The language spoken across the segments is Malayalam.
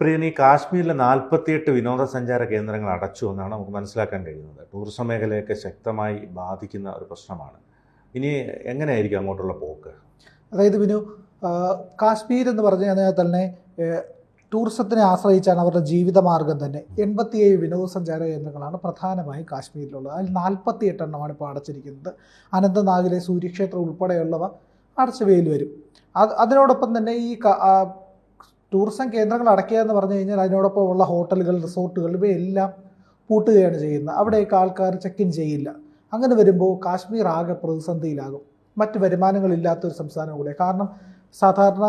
പ്രിയനി, കാശ്മീരിലെ 48 വിനോദസഞ്ചാര കേന്ദ്രങ്ങൾ അടച്ചു എന്നാണ് നമുക്ക് മനസ്സിലാക്കാൻ കഴിയുന്നത്. ടൂറിസം മേഖലയൊക്കെ ശക്തമായി ബാധിക്കുന്ന ഒരു പ്രശ്നമാണ്. ഇനി എങ്ങനെയായിരിക്കും അങ്ങോട്ടുള്ള പോക്ക്? അതായത് കാശ്മീർ എന്ന് പറഞ്ഞു കഴിഞ്ഞാൽ തന്നെ ടൂറിസത്തിനെ ആശ്രയിച്ചാണ് അവരുടെ ജീവിതമാർഗം തന്നെ. 87 വിനോദസഞ്ചാര കേന്ദ്രങ്ങളാണ് പ്രധാനമായും കാശ്മീരിലുള്ളത്. അതിൽ 48 എണ്ണമാണ് ഇപ്പോൾ അടച്ചിരിക്കുന്നത്. അനന്തനാഗിലെ സൂര്യക്ഷേത്രം ഉൾപ്പെടെയുള്ളവ അടച്ചുവെയിൽ വരും. അതിനോടൊപ്പം തന്നെ ഈ ടൂറിസം കേന്ദ്രങ്ങൾ അടയ്ക്കുക എന്ന് പറഞ്ഞു കഴിഞ്ഞാൽ അതിനോടൊപ്പം ഉള്ള ഹോട്ടലുകൾ, റിസോർട്ടുകൾ ഇവയെല്ലാം പൂട്ടുകയാണ് ചെയ്യുന്നത്. അവിടേക്ക് ആൾക്കാർ ചെക്ക് ഇൻ ചെയ്യില്ല. അങ്ങനെ വരുമ്പോൾ കാശ്മീർ ആകെ പ്രതിസന്ധിയിലാകും. മറ്റ് വരുമാനങ്ങളില്ലാത്തൊരു സംസ്ഥാനം കൂടെ. കാരണം സാധാരണ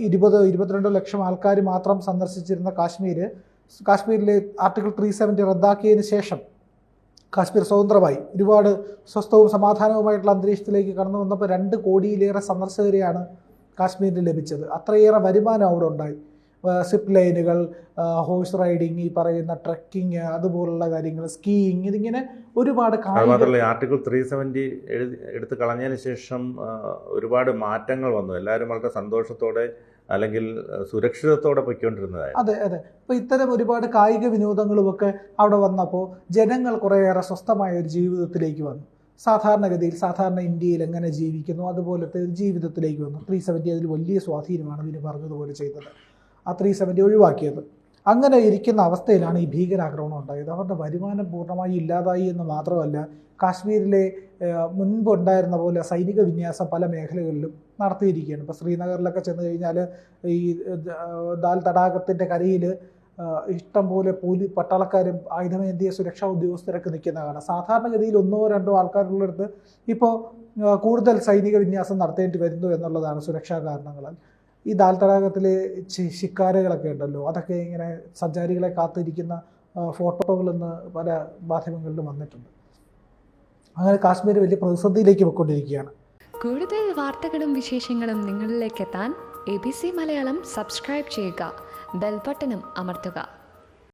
20-22 ലക്ഷം ആൾക്കാർ മാത്രം സന്ദർശിച്ചിരുന്ന കാശ്മീരിലെ ആർട്ടിക്കിൾ 370 റദ്ദാക്കിയതിന് ശേഷം കാശ്മീർ സ്വതന്ത്രമായി ഒരുപാട് സ്വസ്ഥവും സമാധാനവുമായിട്ടുള്ള അന്തരീക്ഷത്തിലേക്ക് കടന്നു വന്നപ്പോൾ 2 കോടിയിലേറെ സന്ദർശകരെയാണ് കാശ്മീരിന് ലഭിച്ചത്. അത്രയേറെ വരുമാനം അവിടെ ഉണ്ടായി. സിപ്പ് ലൈനുകൾ, ഹോഴ്സ് റൈഡിങ്, ഈ പറയുന്ന ട്രക്കിങ്, അതുപോലുള്ള കാര്യങ്ങൾ, സ്കീയിങ്, ഇതിങ്ങനെ ഒരുപാട് ആർട്ടിക്കിൾ 370 എടുത്ത് കളഞ്ഞതിന് ശേഷം ഒരുപാട് മാറ്റങ്ങൾ വന്നു. എല്ലാവരും വളരെ സന്തോഷത്തോടെ അല്ലെങ്കിൽ സുരക്ഷിതത്തോടെ പൊയ്ക്കൊണ്ടിരുന്നതായി. അതെ. അപ്പോൾ ഇത്തരം ഒരുപാട് കായിക വിനോദങ്ങളുമൊക്കെ അവിടെ വന്നപ്പോൾ ജനങ്ങൾ കുറേയേറെ സ്വസ്ഥമായ ഒരു ജീവിതത്തിലേക്ക് വന്നു. സാധാരണഗതിയിൽ സാധാരണ ഇന്ത്യയിൽ എങ്ങനെ ജീവിക്കുന്നു അതുപോലത്തെ ഒരു ജീവിതത്തിലേക്ക് വന്നു. 370 അതിൽ വലിയ സ്വാധീനമാണ് ഇവർ പറഞ്ഞതുപോലെ ചെയ്തത്. ആ 370 ഒഴിവാക്കിയത്. അങ്ങനെ ഇരിക്കുന്ന അവസ്ഥയിലാണ് ഈ ഭീകരാക്രമണം ഉണ്ടായത്. അവരുടെ വരുമാനം പൂർണ്ണമായി ഇല്ലാതായി എന്ന് മാത്രമല്ല, കാശ്മീരിലെ മുൻപുണ്ടായിരുന്ന പോലെ സൈനിക വിന്യാസം പല മേഖലകളിലും നടത്തിയിരിക്കുകയാണ്. ഇപ്പോൾ ശ്രീനഗറിലൊക്കെ ചെന്ന് കഴിഞ്ഞാൽ ഈ ദാൽ തടാകത്തിൻ്റെ കരയിൽ ഇഷ്ടം പോലെ പട്ടാളക്കാരും ആയുധമേന്തിയ സുരക്ഷാ ഉദ്യോഗസ്ഥരൊക്കെ നിൽക്കുന്ന കാണാം. സാധാരണഗതിയിൽ 1-2 ആൾക്കാരുള്ളിടത്ത് ഇപ്പോൾ കൂടുതൽ സൈനിക വിന്യാസം നടത്തേണ്ടി വരുന്നു എന്നുള്ളതാണ് സുരക്ഷാ കാരണങ്ങളാൽ. ഈ ദാൽ തടാകത്തിലെ ശിക്കാരകളൊക്കെ ഉണ്ടല്ലോ, അതൊക്കെ ഇങ്ങനെ സഞ്ചാരികളെ കാത്തിരിക്കുന്ന ഫോട്ടോകളെന്ന് പല മാധ്യമങ്ങളിലും വന്നിട്ടുണ്ട്. അങ്ങനെ കാശ്മീർ വലിയ പ്രതിസന്ധിയിലേക്ക് പോയിക്കൊണ്ടിരിക്കുകയാണ്. കൂടുതൽ വാർത്തകളും വിശേഷങ്ങളും നിങ്ങളിലേക്ക് എത്താൻ ABC മലയാളം സബ്സ്ക്രൈബ് ചെയ്യുക, ബെൽ ബട്ടണും അമർത്തുക.